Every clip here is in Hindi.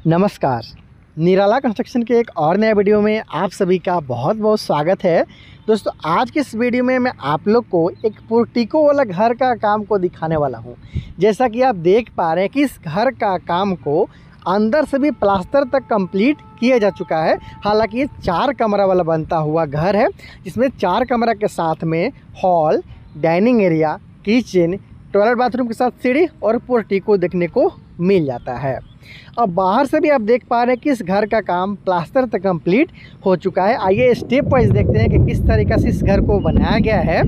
नमस्कार। निराला कंस्ट्रक्शन के एक और नए वीडियो में आप सभी का बहुत बहुत स्वागत है। दोस्तों, आज के इस वीडियो में मैं आप लोग को एक पोर्टिको वाला घर का काम को दिखाने वाला हूं। जैसा कि आप देख पा रहे हैं कि इस घर का काम को अंदर से भी प्लास्टर तक कंप्लीट किया जा चुका है। हालांकि ये 4 कमरा वाला बनता हुआ घर है, जिसमें 4 कमरा के साथ में hall, dining area, kitchen, toilet bathroom के साथ सीढ़ी और पोर्टिको देखने को मिल जाता है। अब बाहर से भी आप देख पा रहे हैं कि इस घर का काम प्लास्टर तक कंप्लीट हो चुका है। आइए स्टेप वाइज देखते हैं कि किस तरीक़े से इस घर को बनाया गया है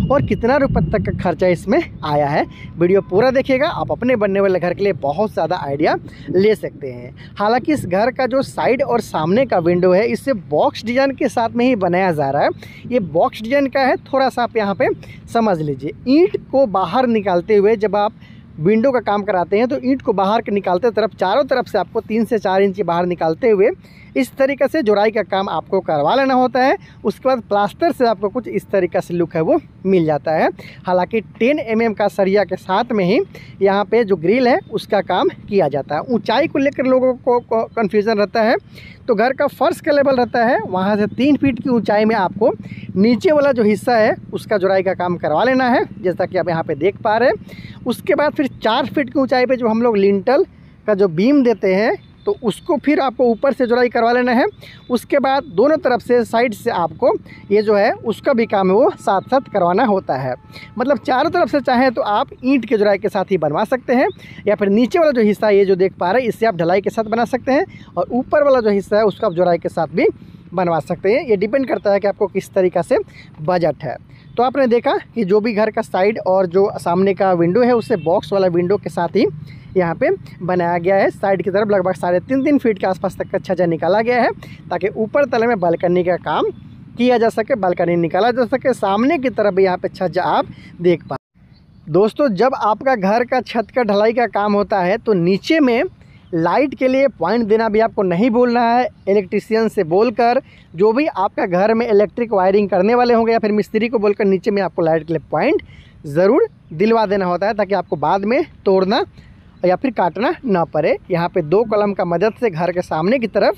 और कितना रुपये तक का खर्चा इसमें आया है। वीडियो पूरा देखिएगा, आप अपने बनने वाले घर के लिए बहुत ज़्यादा आइडिया ले सकते हैं। हालांकि इस घर का जो साइड और सामने का विंडो है, इससे बॉक्स डिज़ाइन के साथ में ही बनाया जा रहा है। ये बॉक्स डिज़ाइन का है, थोड़ा सा आप यहाँ पर समझ लीजिए। ईंट को बाहर निकालते हुए जब आप विंडो का काम कराते हैं तो ईंट को बाहर के निकालते तरफ चारों तरफ से आपको 3 से 4 इंच बाहर निकालते हुए इस तरीके से जोड़ाई का काम आपको करवा लेना होता है। उसके बाद प्लास्टर से आपको कुछ इस तरीके से लुक है वो मिल जाता है। हालांकि 10 mm का सरिया के साथ में ही यहाँ पे जो ग्रिल है उसका काम किया जाता है। ऊंचाई को लेकर लोगों को कन्फ्यूज़न रहता है, तो घर का फर्श का लेवल रहता है वहाँ से 3 फीट की ऊंचाई में आपको नीचे वाला जो हिस्सा है उसका जोड़ाई का काम करवा लेना है, जैसा कि आप यहाँ पे देख पा रहे हैं। उसके बाद फिर 4 फीट की ऊंचाई पे जो हम लोग लिंटल का जो बीम देते हैं तो उसको फिर आपको ऊपर से जोड़ाई करवा लेना है। उसके बाद दोनों तरफ से साइड से आपको ये जो है उसका भी काम है वो साथ साथ करवाना होता है। मतलब चारों तरफ से चाहें तो आप ईंट के जोड़ाई के साथ ही बनवा सकते हैं, या फिर नीचे वाला जो हिस्सा ये जो देख पा रहे हैं इससे आप ढलाई के साथ बना सकते हैं, और ऊपर वाला जो हिस्सा है उसका आप जोड़ाई के साथ भी बनवा सकते हैं। ये डिपेंड करता है कि आपको किस तरीक़ा से बजट है। तो आपने देखा कि जो भी घर का साइड और जो सामने का विंडो है उससे बॉक्स वाला विंडो के साथ ही यहाँ पे बनाया गया है। साइड की तरफ लगभग 3.5 फीट के आसपास तक का छज्जा निकाला गया है, ताकि ऊपर तले में बालकनी का काम किया जा सके, बालकनी निकाला जा सके। सामने की तरफ भी यहाँ पे छज्जा आप देख पाए। दोस्तों, जब आपका घर का छत का ढलाई का काम होता है तो नीचे में लाइट के लिए पॉइंट देना भी आपको नहीं भूलना है। इलेक्ट्रिशियन से बोलकर, जो भी आपका घर में इलेक्ट्रिक वायरिंग करने वाले होंगे या फिर मिस्त्री को बोलकर नीचे में आपको लाइट के लिए पॉइंट ज़रूर दिलवा देना होता है, ताकि आपको बाद में तोड़ना या फिर काटना ना पड़े। यहाँ पे 2 कलम का मदद से घर के सामने की तरफ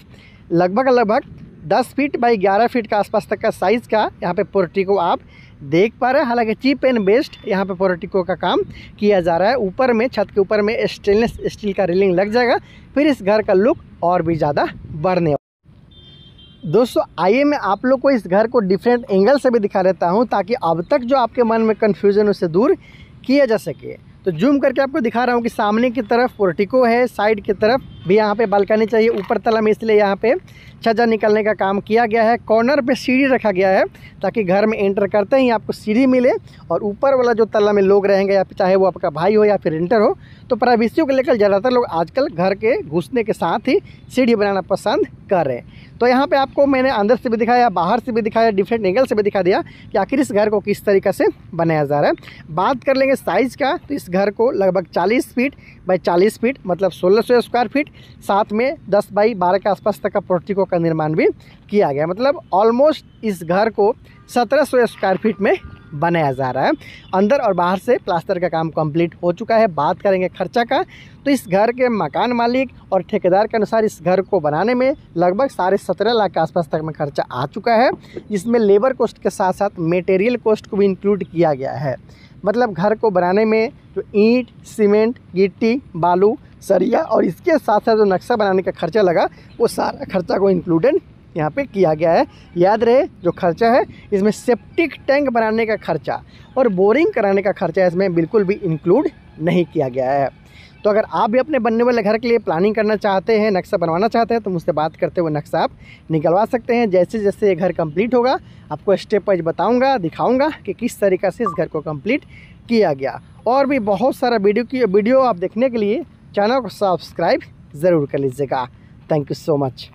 लगभग 10 फीट बाई 11 फीट का आसपास तक का साइज़ का यहाँ पे पोर्टिको आप देख पा रहे हैं। हालांकि चीप एंड बेस्ट यहाँ पे पोर्टिको का काम किया जा रहा है। ऊपर में, छत के ऊपर में स्टेनलेस स्टील का रेलिंग लग जाएगा, फिर इस घर का लुक और भी ज़्यादा बढ़ने। दोस्तों, आइए मैं आप लोग को इस घर को डिफरेंट एंगल से भी दिखा देता हूँ, ताकि अब तक जो आपके मन में कन्फ्यूज़न उसे दूर किया जा सके। तो जूम करके आपको दिखा रहा हूँ कि सामने की तरफ पोर्टिको है, साइड की तरफ भी यहाँ पे बालकनी चाहिए ऊपर तला में, इसलिए यहाँ पे छज्जा निकलने का काम किया गया है। कॉर्नर पे सीढ़ी रखा गया है, ताकि घर में एंटर करते ही आपको सीढ़ी मिले, और ऊपर वाला जो तला में लोग रहेंगे, या चाहे वो आपका भाई हो या फिर रेंटर हो, तो प्राइवेसी को लेकर ज़्यादातर लोग आजकल घर के घुसने के साथ ही सीढ़ी बनाना पसंद कर रहे हैं। तो यहाँ पे आपको मैंने अंदर से भी दिखाया, बाहर से भी दिखाया, डिफरेंट एंगल से भी दिखा दिया कि आखिर इस घर को किस तरीक़े से बनाया जा रहा है। बात कर लेंगे साइज़ का, तो इस घर को लगभग 40 फीट बाई 40 फीट मतलब 1600 स्क्वायर फीट, साथ में 10 बाई 12 के आसपास तक का पोर्टिको का निर्माण भी किया गया। मतलब ऑलमोस्ट इस घर को 1700 स्क्वायर फीट में बनाया जा रहा है। अंदर और बाहर से प्लास्टर का काम कंप्लीट हो चुका है। बात करेंगे खर्चा का, तो इस घर के मकान मालिक और ठेकेदार के अनुसार इस घर को बनाने में लगभग 17.5 लाख के आसपास तक में खर्चा आ चुका है, जिसमें लेबर कॉस्ट के साथ साथ मटेरियल कॉस्ट को भी इंक्लूड किया गया है। मतलब घर को बनाने में जो ईंट, सीमेंट, गिट्टी, बालू, सरिया और इसके साथ साथ जो नक्शा बनाने का खर्चा लगा, वो सारा खर्चा को इंक्लूडेड यहाँ पे किया गया है। याद रहे, जो खर्चा है इसमें सेप्टिक टैंक बनाने का खर्चा और बोरिंग कराने का खर्चा इसमें बिल्कुल भी इंक्लूड नहीं किया गया है। तो अगर आप भी अपने बनने वाले घर के लिए प्लानिंग करना चाहते हैं, नक्शा बनवाना चाहते हैं, तो मुझसे बात करते हुए नक्शा आप निकलवा सकते हैं। जैसे जैसे ये घर कंप्लीट होगा आपको स्टेप वाइज बताऊंगा, दिखाऊंगा कि किस तरीक़े से इस घर को कंप्लीट किया गया। और भी बहुत सारा वीडियो आप देखने के लिए चैनल को सब्सक्राइब ज़रूर कर लीजिएगा। Thank you so much.